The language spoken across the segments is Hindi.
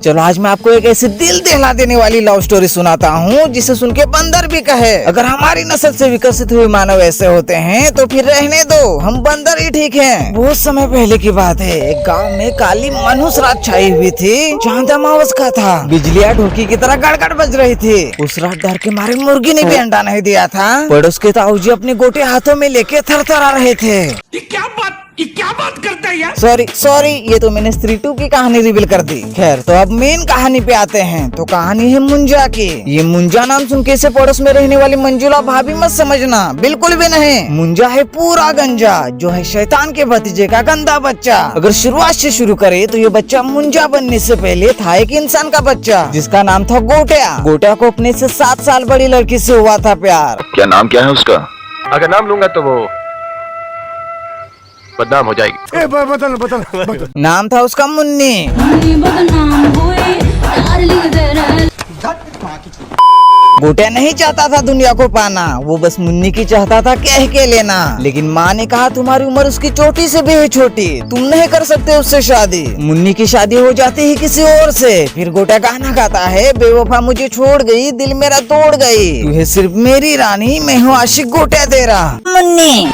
चलो आज मैं आपको एक ऐसी दिल दहला देने वाली लव स्टोरी सुनाता हूँ जिसे सुन के बंदर भी कहे अगर हमारी नस्ल से विकसित हुए मानव ऐसे होते हैं तो फिर रहने दो, हम बंदर ही ठीक हैं। बहुत समय पहले की बात है, एक गांव में काली मनहूस रात छाई हुई थी। चांद अमावस का था, बिजलियां ढोकी की तरह गड़गड़ बज रही थी। उस रात डर के मारे मुर्गी ने भी अंडा नहीं दिया था। पड़ोस के ताऊजी अपने गोटे हाथों में लेके थरथरा रहे थे। ये क्या बात करता है यार? सॉरी, ये तो मैंने स्त्री 2 की कहानी रिवील कर दी। खैर, तो अब मेन कहानी पे आते हैं। तो कहानी है मुंजा की। ये मुंजा नाम सुन के इसे पड़ोस में रहने वाली मंजुला भाभी मत समझना, बिल्कुल भी नहीं। मुंजा है पूरा गंजा, जो है शैतान के भतीजे का गंदा बच्चा। अगर शुरुआत से शुरू करे तो ये बच्चा मुंजा बनने से पहले था एक इंसान का बच्चा जिसका नाम था गोटिया। गोटिया को अपने से 7 साल बड़ी लड़की से हुआ था प्यार। क्या नाम क्या है उसका? अगर नाम लूंगा तो वो बदनाम हो जाएगी। बदल। नाम था उसका मुन्नी। गोटिया नहीं चाहता था दुनिया को पाना, वो बस मुन्नी की चाहता था कह के लेना। लेकिन माँ ने कहा तुम्हारी उम्र उसकी चोटी से भी है छोटी, तुम नहीं कर सकते उससे शादी। मुन्नी की शादी हो जाती है किसी और से। फिर गोटिया गाना गाता है, बेवफा मुझे छोड़ गई, दिल मेरा तोड़ गई, तू है सिर्फ मेरी रानी, मैं हूँ आशिक गोटिया तेरा। मुन्नी,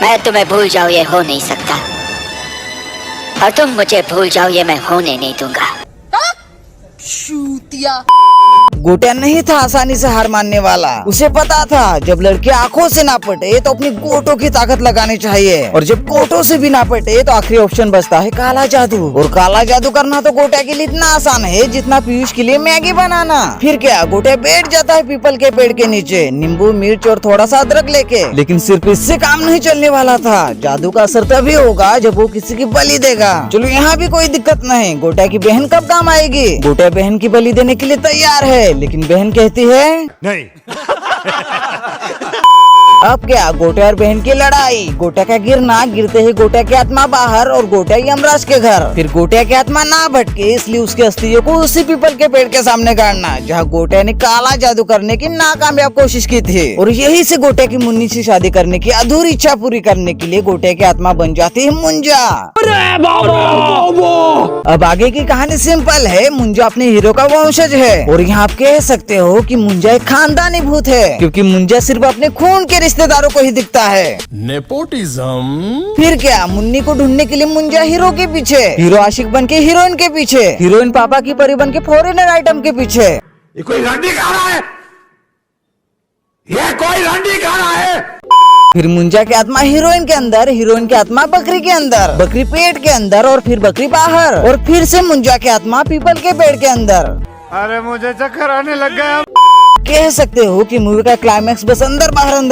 मैं तुम्हें भूल जाऊँ ये हो नहीं सकता, और तुम मुझे भूल जाओ ये मैं होने नहीं दूंगा। गोटिया नहीं था आसानी से हार मानने वाला। उसे पता था जब लड़के आंखों से ना पटे तो अपनी गोटों की ताकत लगानी चाहिए, और जब गोटों से भी ना पटे तो आखिरी ऑप्शन बचता है काला जादू। और काला जादू करना तो गोटिया के लिए इतना आसान है जितना पीयूष के लिए मैगी बनाना। फिर क्या, गोटिया बैठ जाता है पीपल के पेड़ के नीचे, नींबू मिर्च और थोड़ा सा अदरक लेके। लेकिन सिर्फ इससे काम नहीं चलने वाला था, जादू का असर तभी होगा जब वो किसी की बलि देगा। चलो यहाँ भी कोई दिक्कत नहीं, गोटिया की बहन कब काम आएगी? गोटिया बहन की बलि देने के लिए तैयार है, लेकिन बहन कहती है नहीं। अब क्या, गोटिया और बहन की लड़ाई। गोटिया का गिरना, गिरते ही गोटिया की आत्मा बाहर और गोटिया यमराज के घर। फिर गोटिया की आत्मा ना भटके इसलिए उसके अस्थियों को उसी पीपल के पेड़ के सामने गाड़ना जहाँ गोटिया ने काला जादू करने की नाकामयाब कोशिश की थी। और यही से गोटिया की मुन्नी से शादी करने की अधूरी इच्छा पूरी करने के लिए गोटिया की आत्मा बन जाती है मुंजा। अब आगे की कहानी सिंपल है। मुंजा अपने हीरो का वंशज है, और यहाँ आप कह सकते हो कि मुंजा एक खानदानी भूत है, क्योंकि मुंजा सिर्फ अपने खून के रिश्तेदारों को ही दिखता है। नेपोटिज्म। फिर क्या, मुन्नी को ढूंढने के लिए मुंजा हीरो के पीछे, हीरो आशिक बन के हीरोइन के पीछे, हीरोइन पापा की परी बन के फॉरेनर आइटम के पीछे। ये कोई रंडी खा रहा है, ये कोई रंडी खा रहा है। फिर मुंजा की आत्मा हीरोइन के अंदर, हीरोइन की आत्मा बकरी के अंदर, बकरी पेट के अंदर, और फिर बकरी बाहर, और फिर से मुंजा की आत्मा पीपल के पेड़ के अंदर। अरे मुझे चक्कर आने लग गया। कह सकते हो कि मूवी का क्लाइमैक्स बस अंदर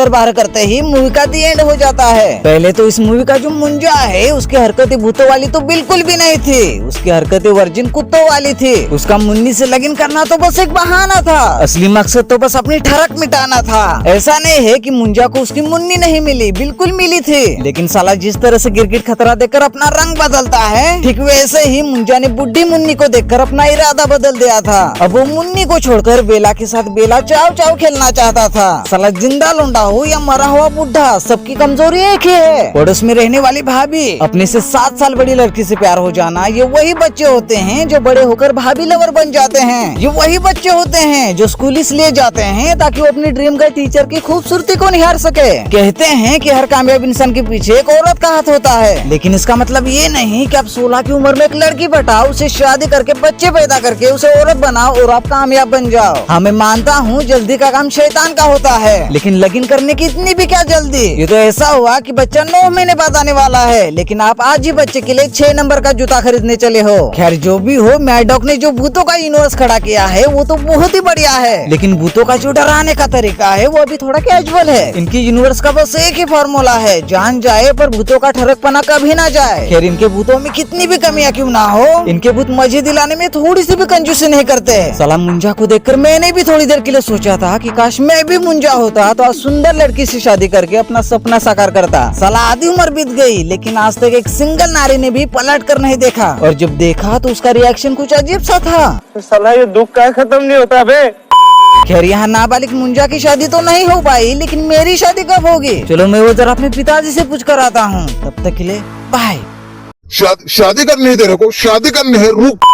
बाहर करते ही मूवी का दी एंड हो जाता है। पहले तो इस मूवी का जो मुंजा है उसकी हरकतें भूतों वाली तो बिल्कुल भी नहीं थी, उसकी हरकतें वर्जिन कुत्तों वाली थी। उसका मुन्नी से लगन करना तो बस एक बहाना था, असली मकसद तो बस अपनी ठरक मिटाना था। ऐसा नहीं है कि मुंजा को उसकी मुन्नी नहीं मिली, बिल्कुल मिली थी, लेकिन साला जिस तरह से गिरगिट खतरा देकर अपना रंग बदलता है, ठीक वैसे ही मुंजा ने बुढ़ी मुन्नी को देखकर अपना इरादा बदल दिया था। अब वो मुन्नी को छोड़कर बेला के साथ बेला चाव चाव खेलना चाहता था। साला जिंदा लौंडा हो या मरा हुआ बुढ़ा, सबकी कमजोरी एक ही है, पड़ोस में रहने वाली भाभी। अपने से 7 साल बड़ी लड़की से प्यार हो जाना, ये वही बच्चे होते हैं जो बड़े होकर भाभी लवर बन जाते हैं। ये वही बच्चे होते हैं जो स्कूल इसलिए जाते हैं ताकि वो अपनी ड्रीम गर्ल टीचर की खूबसूरती को निहार सके। कहते हैं कि हर कामयाब इंसान के पीछे एक औरत का हाथ होता है, लेकिन इसका मतलब ये नहीं कि आप 16 की उम्र में एक लड़की पटाओ, उसे शादी करके बच्चे पैदा करके उसे औरत बनाओ और आप कामयाब बन जाओ। हाँ, मैं मानता हूँ जल्दी का काम शैतान का होता है, लेकिन लगन करने की इतनी भी क्या जल्दी। ये तो ऐसा हुआ कि बच्चा 9 महीने बाद आने वाला है, लेकिन आप आज ही बच्चे के लिए 6 नंबर का जूता खरीदने चले हो। खैर जो भी हो, मैडॉक ने जो भूतों का यूनिवर्स खड़ा किया है वो तो बहुत ही बढ़िया है, लेकिन भूतों का जो डराने का तरीका है वो अभी थोड़ा कैजुअल है। इनकी यूनिवर्स का बस एक ही फॉर्मूला है, जान जाए पर भूतों का ठरकपना कभी ना जाए। खैर इनके भूतों में कितनी भी कमियां क्यों ना हो, इनके भूत मजे दिलाने में थोड़ी सी भी कंजूसी नहीं करते। साला मुंजा को देखकर मैंने भी थोड़ी देर के लिए सोचा था कि काश मैं भी मुंजा होता तो आज सुंदर लड़की से शादी करके अपना सपना साकार करता। साला आधी उम्र बीत गई, लेकिन आज तक एक सिंगल नारी ने भी पलट कर नहीं देखा, और जब देखा तो उसका रिएक्शन कुछ अजीब सा था। साला ये दुख का खत्म नहीं होता बे। खैर यहाँ नाबालिग मुंजा की शादी तो नहीं हो पाई, लेकिन मेरी शादी कब होगी? चलो मैं वो जरा अपने पिताजी से पूछ कर आता हूँ। तब तक के लिए बाय। शादी करनी है, तेरे को शादी करनी है, रुक।